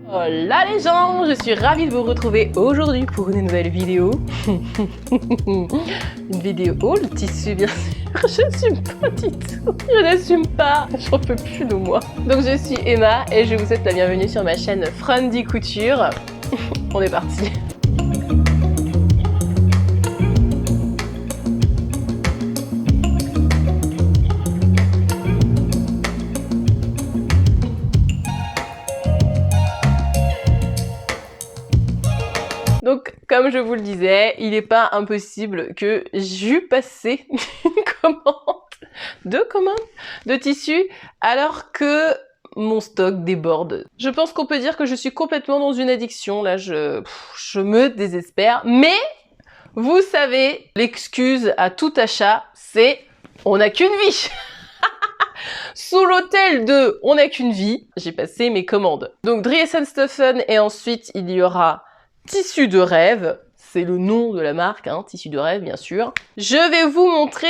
Hola les gens, je suis ravie de vous retrouver aujourd'hui pour une nouvelle vidéo. Une vidéo haul, tissu bien sûr, j'assume pas du tout, je n'assume pas, j'en peux plus de moi. Donc je suis Emma et je vous souhaite la bienvenue sur ma chaîne Friendly Couture. On est parti. Donc, comme je vous le disais, il n'est pas impossible que j'eue passé une commande de tissu alors que mon stock déborde. Je pense qu'on peut dire que je suis complètement dans une addiction. Là, je me désespère. Mais, vous savez, l'excuse à tout achat, c'est « on n'a qu'une vie ». Sous l'hôtel de « on n'a qu'une vie », j'ai passé mes commandes. Donc, Dries & Stoffen et ensuite, il y aura Tissu de rêve, c'est le nom de la marque, hein, Tissu de rêve bien sûr. Je vais vous montrer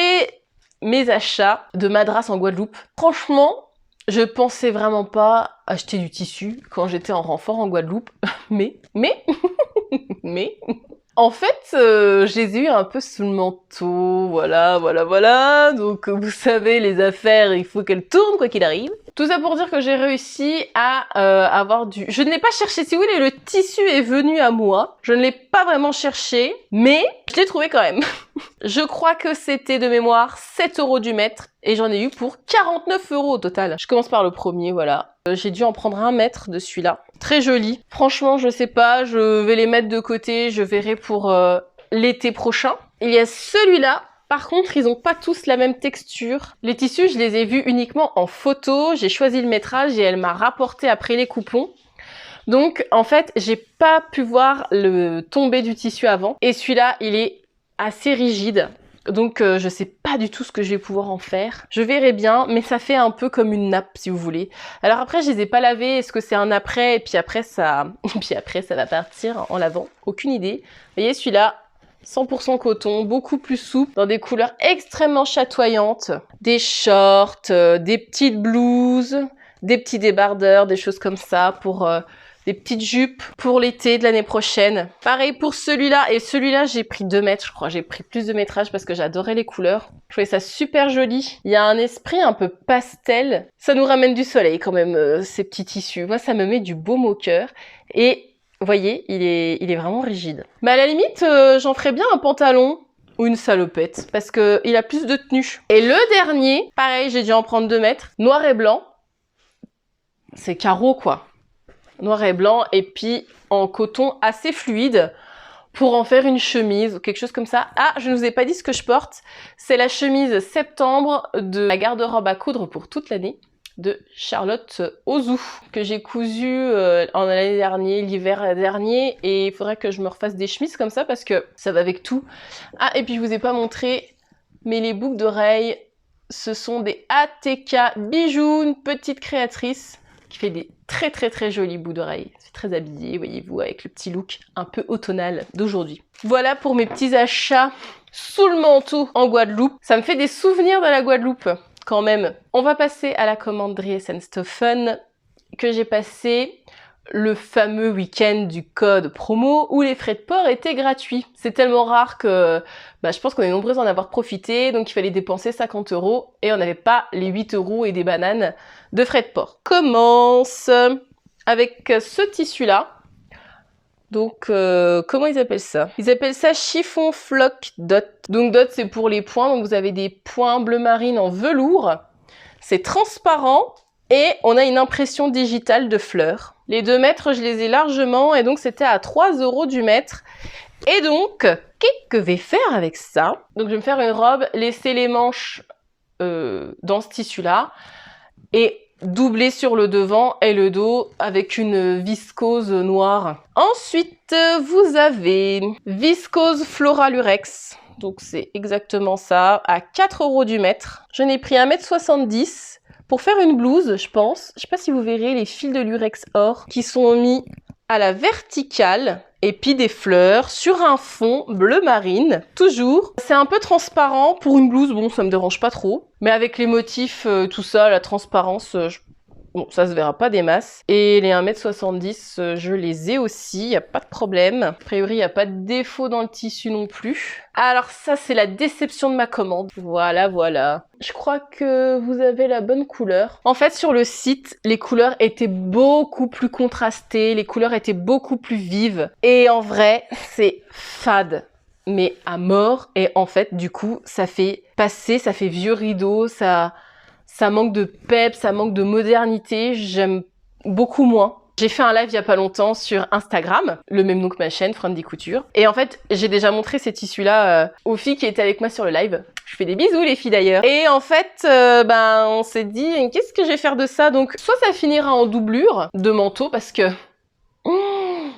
mes achats de madras en Guadeloupe. Franchement, je pensais vraiment pas acheter du tissu quand j'étais en renfort en Guadeloupe, mais, en fait, je les ai eu un peu sous le manteau, voilà. Donc, vous savez, les affaires, il faut qu'elles tournent quoi qu'il arrive. Tout ça pour dire que j'ai réussi à avoir du... Je ne l'ai pas cherché, si vous voulez, le tissu est venu à moi. Je ne l'ai pas vraiment cherché, mais je l'ai trouvé quand même. Je crois que c'était de mémoire 7 € du mètre et j'en ai eu pour 49 € au total. Je commence par le premier, voilà. J'ai dû en prendre un mètre de celui-là. Très joli. Franchement, je sais pas, je vais les mettre de côté, je verrai pour l'été prochain. Il y a celui-là. Par contre, ils n'ont pas tous la même texture. Les tissus, je les ai vus uniquement en photo. J'ai choisi le métrage et elle m'a rapporté après les coupons. Donc, en fait, j'ai pas pu voir le tombé du tissu avant. Et celui-là, il est assez rigide. Donc, je sais pas du tout ce que je vais pouvoir en faire. Je verrai bien, mais ça fait un peu comme une nappe, si vous voulez. Alors après, je les ai pas lavés. Est-ce que c'est un après? Et puis après, ça va partir en lavant. Aucune idée. Vous voyez, celui-là, 100% coton, beaucoup plus souple, dans des couleurs extrêmement chatoyantes. Des shorts, des petites blouses, des petits débardeurs, des choses comme ça pour des petites jupes pour l'été de l'année prochaine. Pareil pour celui-là, et celui-là j'ai pris 2 mètres, je crois. J'ai pris plus de métrage parce que j'adorais les couleurs. Je trouvais ça super joli. Il y a un esprit un peu pastel. Ça nous ramène du soleil quand même, ces petits tissus. Moi, ça me met du baume au cœur. Et vous voyez, il est vraiment rigide. Mais à la limite, j'en ferais bien un pantalon ou une salopette parce que il a plus de tenue. Et le dernier, pareil, j'ai dû en prendre 2 mètres, noir et blanc. C'est carreau quoi. Noir et blanc et puis en coton assez fluide pour en faire une chemise ou quelque chose comme ça. Ah, je ne vous ai pas dit ce que je porte. C'est la chemise septembre de la garde-robe à coudre pour toute l'année de Charlotte Ozou, que j'ai cousu en l'année dernière, l'hiver dernier, et il faudrait que je me refasse des chemises comme ça parce que ça va avec tout. Ah, et puis je vous ai pas montré, mais les boucles d'oreilles, ce sont des ATK Bijoux, une petite créatrice qui fait des très jolies boucles d'oreilles. C'est très habillé, voyez-vous, avec le petit look un peu automnal d'aujourd'hui. Voilà pour mes petits achats sous le manteau en Guadeloupe. Ça me fait des souvenirs de la Guadeloupe. Quand même. On va passer à la commande Dries & Stoffen que j'ai passé le fameux week-end du code promo où les frais de port étaient gratuits. C'est tellement rare que je pense qu'on est nombreux à en avoir profité, donc il fallait dépenser 50 € et on n'avait pas les 8 € et des bananes de frais de port. Commence avec ce tissu-là. Donc, comment ils appellent ça? Ils appellent ça chiffon floc dot. Donc, dot, c'est pour les points. Donc, vous avez des points bleu marine en velours. C'est transparent et on a une impression digitale de fleurs. Les 2 mètres, je les ai largement et donc, c'était à 3 € du mètre. Et donc, qu'est-ce que je vais faire avec ça? Donc, je vais me faire une robe, laisser les manches dans ce tissu-là et doublé sur le devant et le dos avec une viscose noire. Ensuite, vous avez viscose Floral Lurex. Donc, c'est exactement ça, à 4 € du mètre. Je n'ai pris 1,70 m pour faire une blouse, je pense. Je sais pas si vous verrez les fils de lurex or qui sont mis à la verticale et puis des fleurs sur un fond bleu marine, toujours. C'est un peu transparent pour une blouse, bon ça me dérange pas trop, mais avec les motifs, tout ça, la transparence, Bon, ça se verra pas des masses. Et les 1m70, je les ai aussi, y a pas de problème. A priori, y a pas de défaut dans le tissu non plus. Alors ça, c'est la déception de ma commande. Voilà, voilà. Je crois que vous avez la bonne couleur. En fait, sur le site, les couleurs étaient beaucoup plus contrastées, les couleurs étaient beaucoup plus vives. Et en vrai, c'est fade, mais à mort. Et en fait, du coup, ça fait passer, ça fait vieux rideau, ça manque de pep, ça manque de modernité. J'aime beaucoup moins. J'ai fait un live il y a pas longtemps sur Instagram, le même nom que ma chaîne, Friendly Couture. Et en fait, j'ai déjà montré ces tissus-là aux filles qui étaient avec moi sur le live. Je fais des bisous les filles d'ailleurs. Et en fait, on s'est dit, qu'est-ce que je vais faire de ça? Donc, soit ça finira en doublure de manteau, parce que...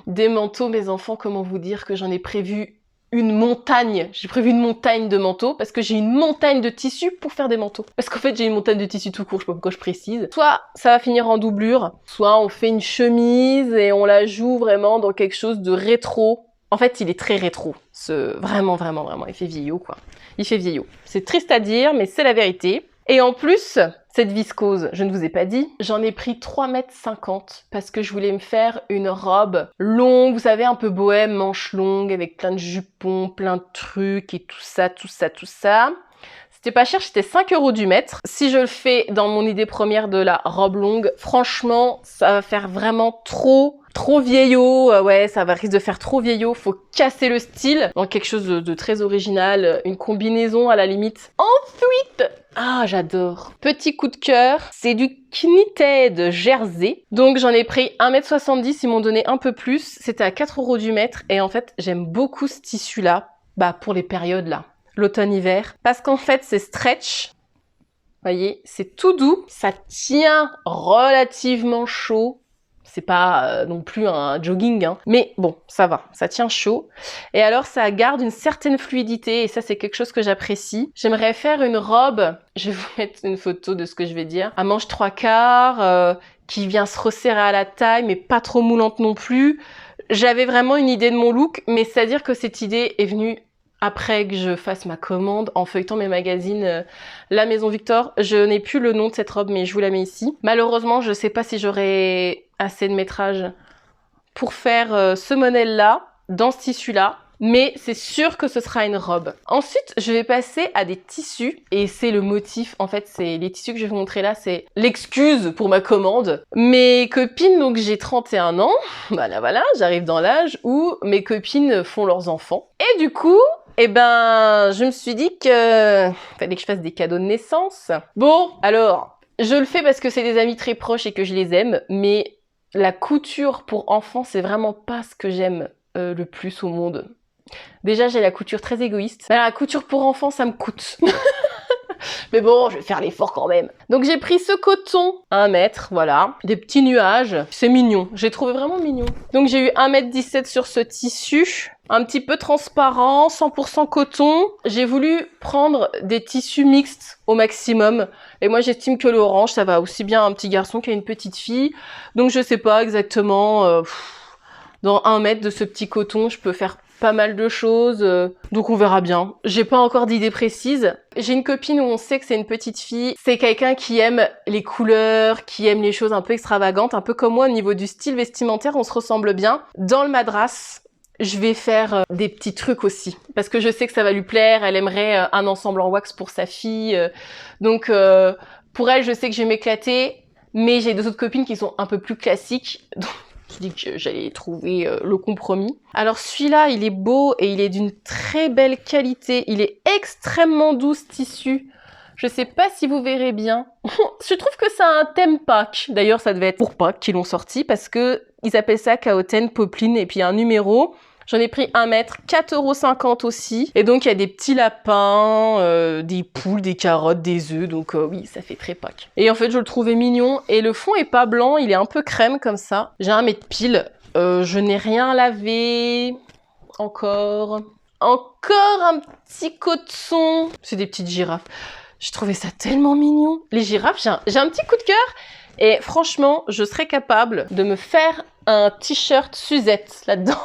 des manteaux, mes enfants, comment vous dire que j'en ai prévu une montagne. J'ai prévu une montagne de manteaux parce que j'ai une montagne de tissus pour faire des manteaux. Parce qu'en fait, j'ai une montagne de tissus tout court, je sais pas pourquoi je précise. Soit ça va finir en doublure, soit on fait une chemise et on la joue vraiment dans quelque chose de rétro. En fait, il est très rétro. Vraiment, vraiment, vraiment. Il fait vieillot, quoi. Il fait vieillot. C'est triste à dire, mais c'est la vérité. Et en plus, cette viscose, je ne vous ai pas dit, j'en ai pris 3,50 m parce que je voulais me faire une robe longue, vous savez, un peu bohème, manche longue, avec plein de jupons, plein de trucs et tout ça, tout ça, tout ça. C'était pas cher, c'était 5 € du mètre. Si je le fais dans mon idée première de la robe longue, franchement, ça va faire vraiment trop vieillot. Ouais, ça va risque de faire trop vieillot. Faut casser le style dans quelque chose de très original. Une combinaison à la limite. Ensuite, ah, j'adore. Petit coup de cœur, c'est du Knitted Jersey. Donc j'en ai pris 1,70 m, ils m'ont donné un peu plus. C'était à 4 € du mètre. Et en fait, j'aime beaucoup ce tissu-là, pour les périodes là. L'automne-hiver. Parce qu'en fait, c'est stretch. Voyez, c'est tout doux. Ça tient relativement chaud. C'est pas non plus un jogging, hein. Mais bon, ça va, ça tient chaud. Et alors, ça garde une certaine fluidité, et ça, c'est quelque chose que j'apprécie. J'aimerais faire une robe, je vais vous mettre une photo de ce que je vais dire, à manche 3/4, qui vient se resserrer à la taille, mais pas trop moulante non plus. J'avais vraiment une idée de mon look, mais c'est-à-dire que cette idée est venue après que je fasse ma commande, en feuilletant mes magazines La Maison Victor. Je n'ai plus le nom de cette robe, mais je vous la mets ici. Malheureusement, je sais pas si j'aurai assez de métrage pour faire ce modèle-là, dans ce tissu-là. Mais c'est sûr que ce sera une robe. Ensuite, je vais passer à des tissus. Et c'est le motif, en fait, c'est les tissus que je vais vous montrer là, c'est l'excuse pour ma commande. Mes copines, donc j'ai 31 ans. Voilà, j'arrive dans l'âge où mes copines font leurs enfants. Et du coup, je me suis dit que fallait que je fasse des cadeaux de naissance. Bon, alors, je le fais parce que c'est des amis très proches et que je les aime, mais la couture pour enfants, c'est vraiment pas ce que j'aime le plus au monde. Déjà, j'ai la couture très égoïste. Mais la couture pour enfants, ça me coûte. Mais bon, je vais faire l'effort quand même. Donc j'ai pris ce coton, 1 mètre, voilà. Des petits nuages. C'est mignon. J'ai trouvé vraiment mignon. Donc j'ai eu 1,17 m sur ce tissu. Un petit peu transparent, 100% coton. J'ai voulu prendre des tissus mixtes au maximum. Et moi, j'estime que l'orange, ça va aussi bien à un petit garçon qu'à une petite fille. Donc je sais pas exactement... dans 1 mètre de ce petit coton, je peux faire pas mal de choses, donc on verra bien. J'ai pas encore d'idée précise. J'ai une copine où on sait que c'est une petite fille. C'est quelqu'un qui aime les couleurs, qui aime les choses un peu extravagantes, un peu comme moi au niveau du style vestimentaire, on se ressemble bien. Dans le madras, je vais faire des petits trucs aussi, parce que je sais que ça va lui plaire. Elle aimerait un ensemble en wax pour sa fille. Donc pour elle, je sais que je vais m'éclater, mais j'ai 2 autres copines qui sont un peu plus classiques. Donc je dis que j'allais trouver le compromis. Alors celui-là, il est beau et il est d'une très belle qualité. Il est extrêmement doux ce tissu. Je sais pas si vous verrez bien. Je trouve que ça a un thème Pâques. D'ailleurs, ça devait être pour Pâques qu'ils l'ont sorti parce que ils appellent ça Kaoten Poplin et puis un numéro. J'en ai pris 1 mètre, 4,50 € aussi. Et donc, il y a des petits lapins, des poules, des carottes, des œufs. Donc, oui, ça fait très Pâques. Et en fait, je le trouvais mignon. Et le fond est pas blanc, il est un peu crème comme ça. J'ai un mètre pile. Je n'ai rien lavé. Encore un petit coton. C'est des petites girafes. J'ai trouvé ça tellement mignon. Les girafes, j'ai un petit coup de cœur. Et franchement, je serais capable de me faire un t-shirt Suzette là-dedans.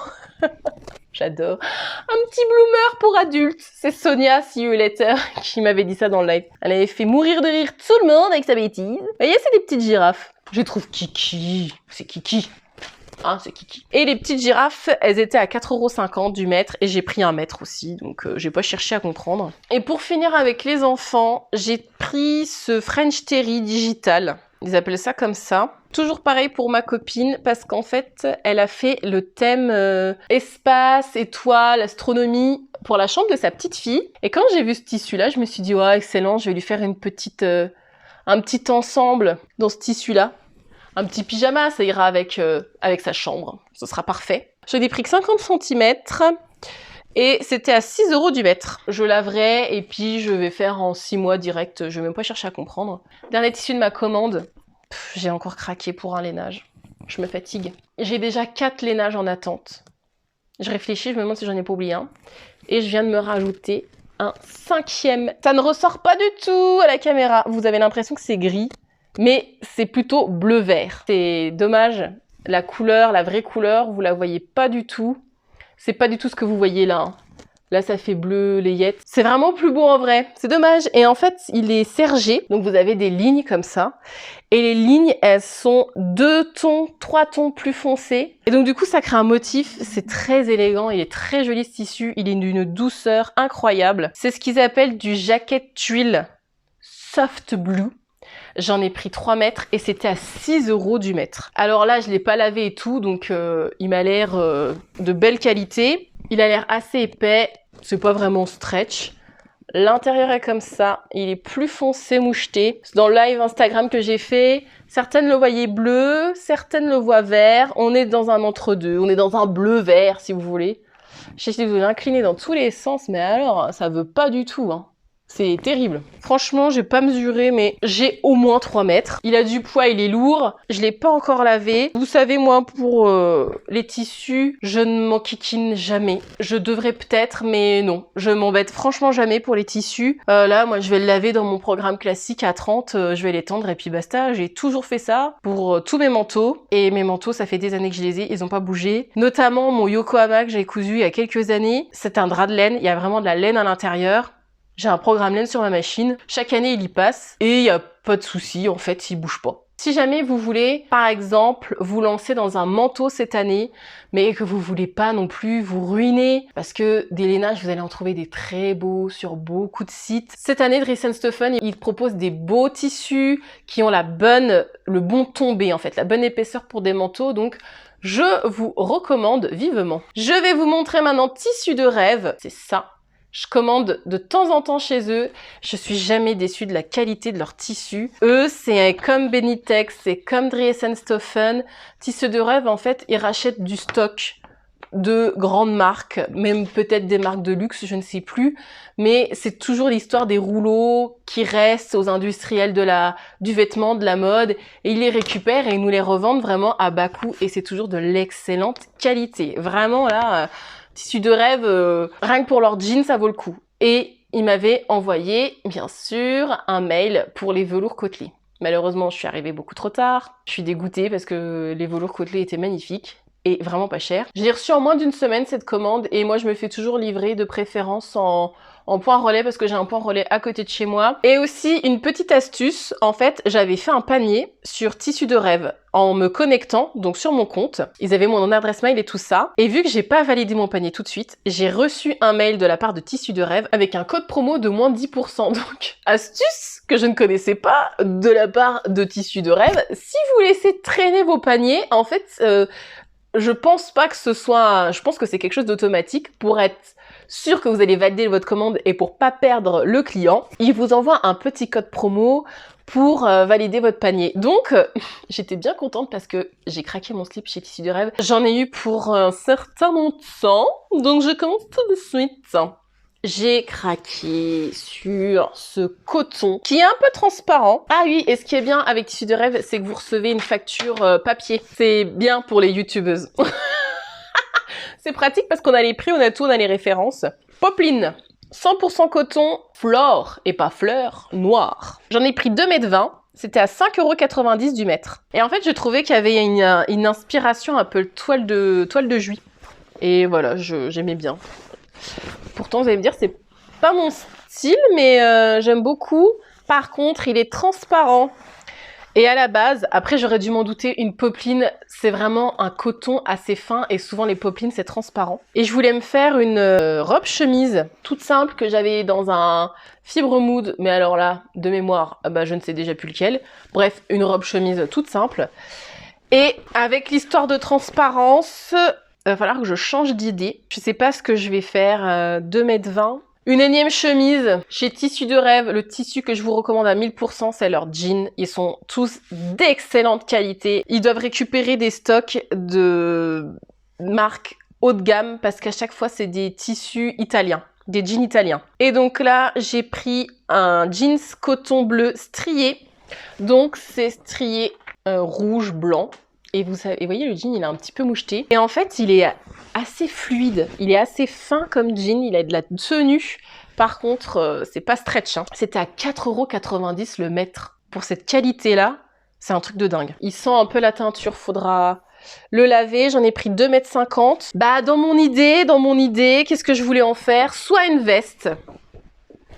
J'adore. Un petit bloomer pour adultes. C'est Sonia, see you later, qui m'avait dit ça dans le live. Elle avait fait mourir de rire tout le monde avec sa bêtise. Vous voyez, c'est des petites girafes. Je les trouve kiki. C'est kiki. Hein, c'est kiki. Et les petites girafes, elles étaient à 4,50 € du mètre et j'ai pris un mètre aussi, donc j'ai pas cherché à comprendre. Et pour finir avec les enfants, j'ai pris ce French Terry digital. Ils appellent ça comme ça. Toujours pareil pour ma copine, parce qu'en fait, elle a fait le thème espace, étoiles, astronomie pour la chambre de sa petite fille. Et quand j'ai vu ce tissu-là, je me suis dit, ouais, excellent, je vais lui faire un petit ensemble dans ce tissu-là. Un petit pyjama, ça ira avec sa chambre. Ce sera parfait. Je l'ai pris que 50 cm et c'était à 6 € du mètre. Je laverai et puis je vais faire en 6 mois direct. Je vais même pas chercher à comprendre. Dernier tissu de ma commande. J'ai encore craqué pour un lainage. Je me fatigue. J'ai déjà 4 lainages en attente. Je réfléchis, je me demande si j'en ai pas oublié un. Et je viens de me rajouter un 5e. Ça ne ressort pas du tout à la caméra. Vous avez l'impression que c'est gris. Mais c'est plutôt bleu-vert. C'est dommage, la couleur, la vraie couleur, vous la voyez pas du tout. C'est pas du tout ce que vous voyez là. Là, ça fait bleu, layette. C'est vraiment plus beau en vrai. C'est dommage. Et en fait, il est sergé. Donc, vous avez des lignes comme ça. Et les lignes, elles sont 2 tons, 3 tons plus foncés. Et donc, du coup, ça crée un motif. C'est très élégant. Il est très joli, ce tissu. Il est d'une douceur incroyable. C'est ce qu'ils appellent du jacket tuile soft blue. J'en ai pris 3 mètres et c'était à 6 € du mètre. Alors là, je l'ai pas lavé et tout, donc il m'a l'air de belle qualité. Il a l'air assez épais, c'est pas vraiment stretch. L'intérieur est comme ça, il est plus foncé, moucheté. Dans le live Instagram que j'ai fait, certaines le voyaient bleu, certaines le voient vert. On est dans un entre-deux, on est dans un bleu-vert si vous voulez. Je sais que vous l'inclinez dans tous les sens, mais alors, ça veut pas du tout, hein. C'est terrible. Franchement, j'ai pas mesuré, mais j'ai au moins 3 mètres. Il a du poids, il est lourd. Je l'ai pas encore lavé. Vous savez, moi, pour les tissus, je ne m'enquiquine jamais. Je devrais peut-être, mais non. Je m'embête franchement jamais pour les tissus. Là, moi, je vais le laver dans mon programme classique à 30. Je vais l'étendre et puis basta. J'ai toujours fait ça pour tous mes manteaux. Et mes manteaux, ça fait des années que je les ai. Ils ont pas bougé. Notamment mon Yokohama que j'ai cousu il y a quelques années. C'est un drap de laine. Il y a vraiment de la laine à l'intérieur. J'ai un programme laine sur ma machine. Chaque année, il y passe. Et il n'y a pas de souci, en fait, il bouge pas. Si jamais vous voulez, par exemple, vous lancer dans un manteau cette année, mais que vous voulez pas non plus vous ruiner, parce que des lainages, vous allez en trouver des très beaux sur beaucoup de sites. Cette année, Dries & Stephen, il propose des beaux tissus qui ont le bon tombé, en fait, la bonne épaisseur pour des manteaux. Donc, je vous recommande vivement. Je vais vous montrer maintenant tissu de rêve. C'est ça. Je commande de temps en temps chez eux. Je suis jamais déçue de la qualité de leurs tissus. Eux, c'est comme Benitex, c'est comme Dries & Stephen. Tissus de rêve, en fait, ils rachètent du stock de grandes marques, même peut-être des marques de luxe, je ne sais plus. Mais c'est toujours l'histoire des rouleaux qui restent aux industriels du vêtement, de la mode. Et ils les récupèrent et ils nous les revendent vraiment à bas coût. Et c'est toujours de l'excellente qualité. Vraiment, là... tissus de rêve, rien que pour leurs jeans, ça vaut le coup. Et il m'avait envoyé, bien sûr, un mail pour les velours côtelés. Malheureusement, je suis arrivée beaucoup trop tard. Je suis dégoûtée parce que les velours côtelés étaient magnifiques et vraiment pas chers. J'ai reçu en moins d'une semaine cette commande et moi, je me fais toujours livrer de préférence en point relais parce que j'ai un point relais à côté de chez moi. Et aussi, une petite astuce, en fait, j'avais fait un panier sur tissu de rêve en me connectant, donc sur mon compte. Ils avaient mon adresse mail et tout ça. Et vu que j'ai pas validé mon panier tout de suite, j'ai reçu un mail de la part de Tissu de Rêve avec un code promo de moins 10%. Donc, astuce que je ne connaissais pas de la part de Tissu de Rêve. Si vous laissez traîner vos paniers, en fait, je pense pas que ce soit... Je pense que c'est quelque chose d'automatique pour être sûr que vous allez valider votre commande et pour pas perdre le client. Il vous envoie un petit code promo pour valider votre panier. Donc, j'étais bien contente parce que j'ai craqué mon slip chez Tissu de Rêve. J'en ai eu pour un certain montant, donc je commence tout de suite. J'ai craqué sur ce coton qui est un peu transparent. Ah oui, et ce qui est bien avec Tissu de Rêve, c'est que vous recevez une facture papier. C'est bien pour les youtubeuses. C'est pratique parce qu'on a les prix, on a tout, on a les références. Popeline, 100% coton, flore et pas fleur, noir. J'en ai pris 2,20 m. C'était à 5,90 € du mètre. Et en fait, je trouvais qu'il y avait une inspiration un peu toile de Juif. Et voilà, j'aimais bien. Pourtant, vous allez me dire, c'est pas mon style, mais j'aime beaucoup. Par contre, il est transparent. Et à la base, après j'aurais dû m'en douter, une popeline, c'est vraiment un coton assez fin et souvent les popelines c'est transparent. Et je voulais me faire une robe chemise toute simple que j'avais dans un fibre mood, mais alors là, de mémoire, bah, je ne sais déjà plus lequel. Bref, une robe chemise toute simple. Et avec l'histoire de transparence, il va falloir que je change d'idée. Je sais pas ce que je vais faire, 2,20 m. Une énième chemise chez Tissu de Rêve. Le tissu que je vous recommande à 1000%, c'est leurs jeans. Ils sont tous d'excellente qualité. Ils doivent récupérer des stocks de marques haut de gamme parce qu'à chaque fois, c'est des tissus italiens, des jeans italiens. Et donc là, j'ai pris un jeans coton bleu strié. Donc, c'est strié rouge, blanc. Et vous voyez, le jean, il est un petit peu moucheté. Et en fait, il est assez fluide. Il est assez fin comme jean. Il a de la tenue. Par contre, c'est pas stretch. Hein. C'était à 4,90 € le mètre. Pour cette qualité-là, c'est un truc de dingue. Il sent un peu la teinture. Faudra le laver. J'en ai pris 2,50 m. Bah, dans mon idée, qu'est-ce que je voulais en faire? Soit une veste.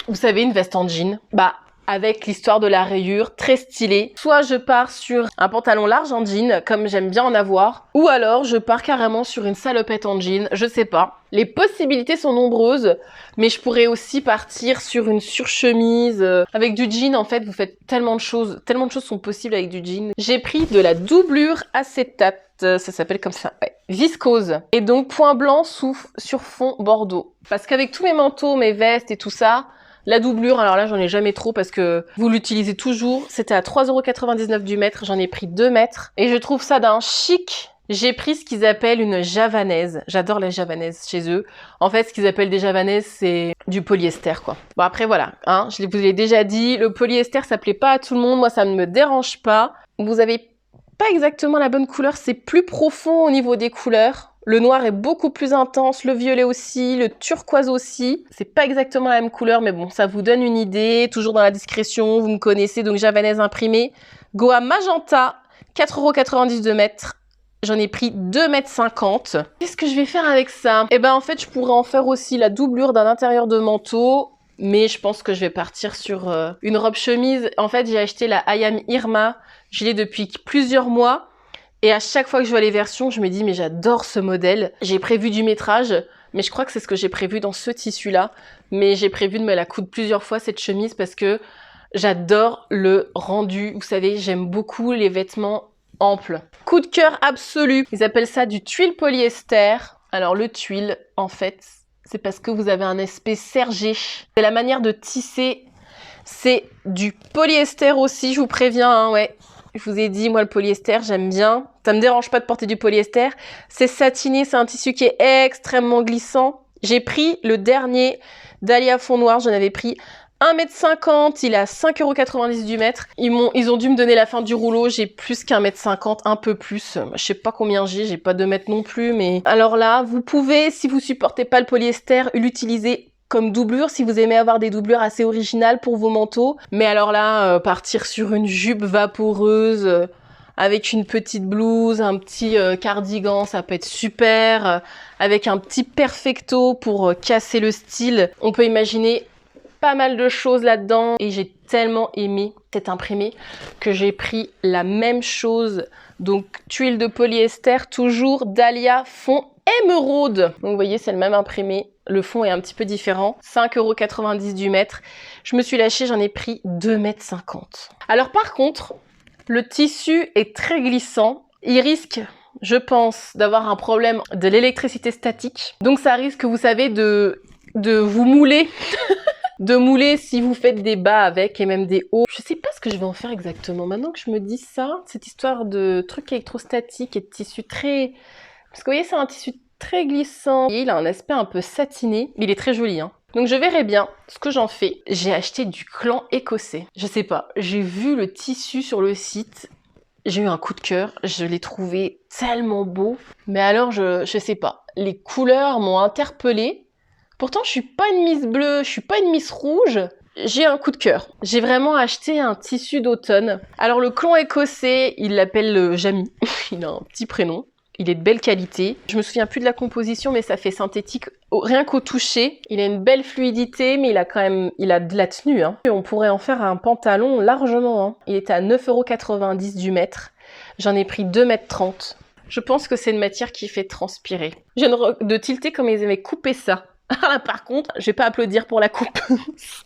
Vous savez, une veste en jean. Bah, avec l'histoire de la rayure, très stylée. Soit je pars sur un pantalon large en jean, comme j'aime bien en avoir, ou alors je pars carrément sur une salopette en jean, je sais pas. Les possibilités sont nombreuses, mais je pourrais aussi partir sur une surchemise. Avec du jean, en fait, vous faites tellement de choses sont possibles avec du jean. J'ai pris de la doublure acétate, ça s'appelle comme ça, ouais. Viscose. Et donc point blanc sur fond bordeaux. Parce qu'avec tous mes manteaux, mes vestes et tout ça, la doublure, alors là, j'en ai jamais trop parce que vous l'utilisez toujours. C'était à 3,99 € du mètre. J'en ai pris 2 mètres. Et je trouve ça d'un chic. J'ai pris ce qu'ils appellent une javanaise. J'adore les javanaises chez eux. En fait, ce qu'ils appellent des javanaises, c'est du polyester, quoi. Bon, après, voilà. Hein, je vous l'ai déjà dit. Le polyester, ça plaît pas à tout le monde. Moi, ça ne me dérange pas. Vous avez pas exactement la bonne couleur. C'est plus profond au niveau des couleurs. Le noir est beaucoup plus intense, le violet aussi, le turquoise aussi. C'est pas exactement la même couleur, mais bon, ça vous donne une idée. Toujours dans la discrétion, vous me connaissez, donc javanaise imprimée. Goa magenta, 4,90 € de mètre. J'en ai pris 2,50 m. Qu'est-ce que je vais faire avec ça? Eh ben, en fait, je pourrais en faire aussi la doublure d'un intérieur de manteau. Mais je pense que je vais partir sur une robe chemise. En fait, j'ai acheté la I Am Irma. Je l'ai depuis plusieurs mois. Et à chaque fois que je vois les versions, je me dis, mais j'adore ce modèle. J'ai prévu du métrage, mais je crois que c'est ce que j'ai prévu dans ce tissu-là. Mais j'ai prévu de me la coudre plusieurs fois, cette chemise, parce que j'adore le rendu. Vous savez, j'aime beaucoup les vêtements amples. Coup de cœur absolu. Ils appellent ça du tuile polyester. Alors, le tuile, en fait, c'est parce que vous avez un aspect sergé. C'est la manière de tisser. C'est du polyester aussi, je vous préviens, hein, ouais. Je vous ai dit, moi, le polyester, j'aime bien. Ça me dérange pas de porter du polyester. C'est satiné, c'est un tissu qui est extrêmement glissant. J'ai pris le dernier Dahlia fond noir. J'en avais pris 1,50 m. Il est à 5,90 € du mètre. Ils ont dû me donner la fin du rouleau. J'ai plus qu'1,50 m, un peu plus. Je sais pas combien j'ai pas 2 mètres non plus. Mais alors là, vous pouvez, si vous supportez pas le polyester, l'utiliser comme doublure, si vous aimez avoir des doublures assez originales pour vos manteaux. Mais alors là, partir sur une jupe vaporeuse avec une petite blouse, un petit cardigan, ça peut être super. Avec un petit perfecto pour casser le style. On peut imaginer pas mal de choses là-dedans. Et j'ai tellement aimé cet imprimé que j'ai pris la même chose. Donc, tuile de polyester, toujours Dahlia fond émeraude. Donc, vous voyez, c'est le même imprimé. Le fond est un petit peu différent. 5,90 € du mètre. Je me suis lâchée, j'en ai pris 2,50 m. Alors par contre, le tissu est très glissant. Il risque, je pense, d'avoir un problème de l'électricité statique. Donc ça risque, vous savez, de vous mouler. De mouler si vous faites des bas avec et même des hauts. Je sais pas ce que je vais en faire exactement. Maintenant que je me dis ça, cette histoire de truc électrostatique et de tissu très... Parce que vous voyez, c'est un tissu très glissant. Et il a un aspect un peu satiné. Il est très joli, hein. Donc je verrai bien ce que j'en fais. J'ai acheté du clan écossais. Je sais pas, j'ai vu le tissu sur le site. J'ai eu un coup de cœur. Je l'ai trouvé tellement beau. Mais alors, je sais pas. Les couleurs m'ont interpellée. Pourtant, je suis pas une Miss bleue, je suis pas une Miss rouge. J'ai un coup de cœur. J'ai vraiment acheté un tissu d'automne. Alors le clan écossais, il l'appelle Jamie. Il a un petit prénom. Il est de belle qualité. Je me souviens plus de la composition, mais ça fait synthétique. Rien qu'au toucher, il a une belle fluidité, mais il a de la tenue. Hein. Et on pourrait en faire un pantalon largement. Hein. Il est à 9,90 € du mètre. J'en ai pris 2,30 m. Je pense que c'est une matière qui fait transpirer. Je viens de tilter comme ils avaient coupé ça. Ah là, par contre, je vais pas applaudir pour la coupe.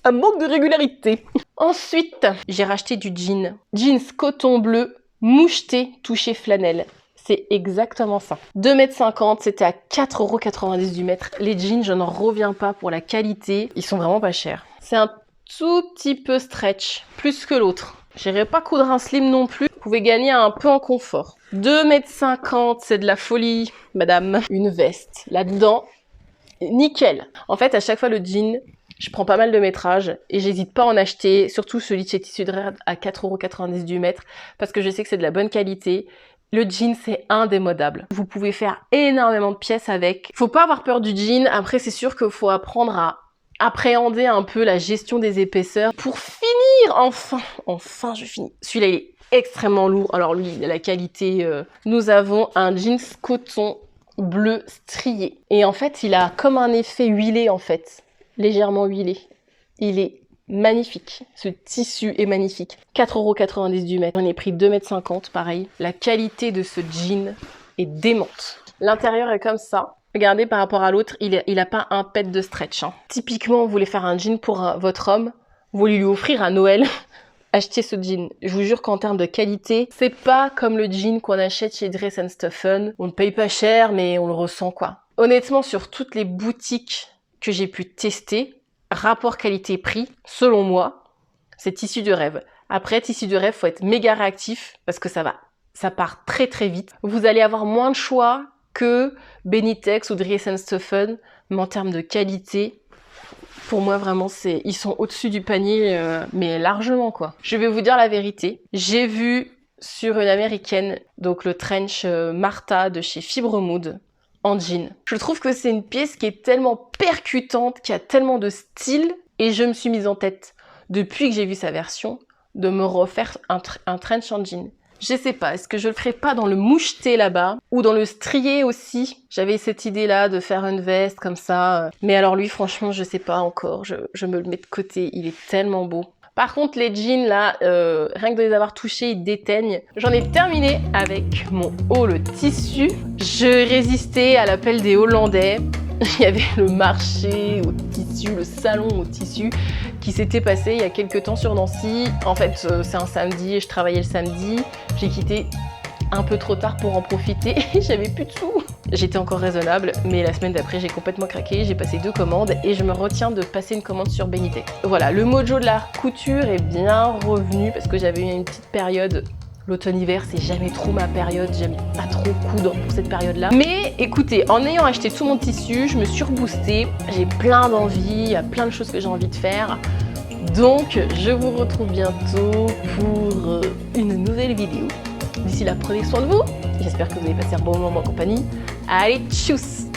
Un manque de régularité. Ensuite, j'ai racheté du jean. Jeans coton bleu, moucheté, touché flanelle. C'est exactement ça. 2,50 m, c'était à 4,90 € du mètre. Les jeans, je n'en reviens pas pour la qualité. Ils sont vraiment pas chers. C'est un tout petit peu stretch, plus que l'autre. J'irai pas coudre un slim non plus. Vous pouvez gagner un peu en confort. 2,50 m, c'est de la folie, madame. Une veste. Là-dedans, nickel. En fait, à chaque fois, le jean, je prends pas mal de métrage et j'hésite pas à en acheter, surtout celui de chez Tissu de Rêve à 4,90 € du mètre, parce que je sais que c'est de la bonne qualité. Le jean, c'est indémodable. Vous pouvez faire énormément de pièces avec. Faut pas avoir peur du jean. Après, c'est sûr qu'il faut apprendre à appréhender un peu la gestion des épaisseurs. Pour finir, enfin, je finis. Celui-là, il est extrêmement lourd. Alors lui, il a la qualité. Nous avons un jeans coton bleu strié. Et en fait, il a comme un effet huilé, en fait. Légèrement huilé. Il est magnifique. Ce tissu est magnifique. 4,90 € du mètre. J'en ai pris 2,50 m, pareil. La qualité de ce jean est démente. L'intérieur est comme ça. Regardez, par rapport à l'autre, il a pas un pet de stretch. Hein. Typiquement, vous voulez faire un jean pour votre homme, vous voulez lui offrir à Noël, achetez ce jean. Je vous jure qu'en termes de qualité, c'est pas comme le jean qu'on achète chez Dress & Stephen. On ne paye pas cher, mais on le ressent, quoi. Honnêtement, sur toutes les boutiques que j'ai pu tester, rapport qualité-prix, selon moi, c'est Tissu de Rêve. Après, Tissu de Rêve, faut être méga réactif parce que ça part très très vite. Vous allez avoir moins de choix que Benitex ou Dress & Stephen, mais en termes de qualité, pour moi vraiment ils sont au-dessus du panier, mais largement quoi. Je vais vous dire la vérité, j'ai vu sur une américaine, donc le trench Martha de chez Fibremood, en jean. Je trouve que c'est une pièce qui est tellement percutante, qui a tellement de style, et je me suis mise en tête, depuis que j'ai vu sa version, de me refaire un trench en jean. Je sais pas, est-ce que je le ferai pas dans le moucheté là-bas, ou dans le strié aussi? J'avais cette idée-là de faire une veste comme ça, mais alors lui, franchement, je sais pas encore, je me le mets de côté, il est tellement beau. Par contre, les jeans, là, rien que de les avoir touchés, ils déteignent. J'en ai terminé avec mon haul tissu. Je résistais à l'appel des Hollandais. Il y avait le marché au tissu, le salon au tissu qui s'était passé il y a quelques temps sur Nancy. En fait, c'est un samedi et je travaillais le samedi. J'ai quitté un peu trop tard pour en profiter et j'avais plus de sous. J'étais encore raisonnable, mais la semaine d'après, j'ai complètement craqué. J'ai passé 2 commandes et je me retiens de passer une commande sur Benitex. Voilà, le mojo de la couture est bien revenu parce que j'avais eu une petite période. L'automne-hiver, c'est jamais trop ma période, j'aime pas trop coudre pour cette période-là. Mais écoutez, en ayant acheté tout mon tissu, je me suis reboostée, j'ai plein d'envies, il y a plein de choses que j'ai envie de faire. Donc, je vous retrouve bientôt pour une nouvelle vidéo. D'ici là, prenez soin de vous. J'espère que vous avez passé un bon moment en compagnie. Allez, tchuss!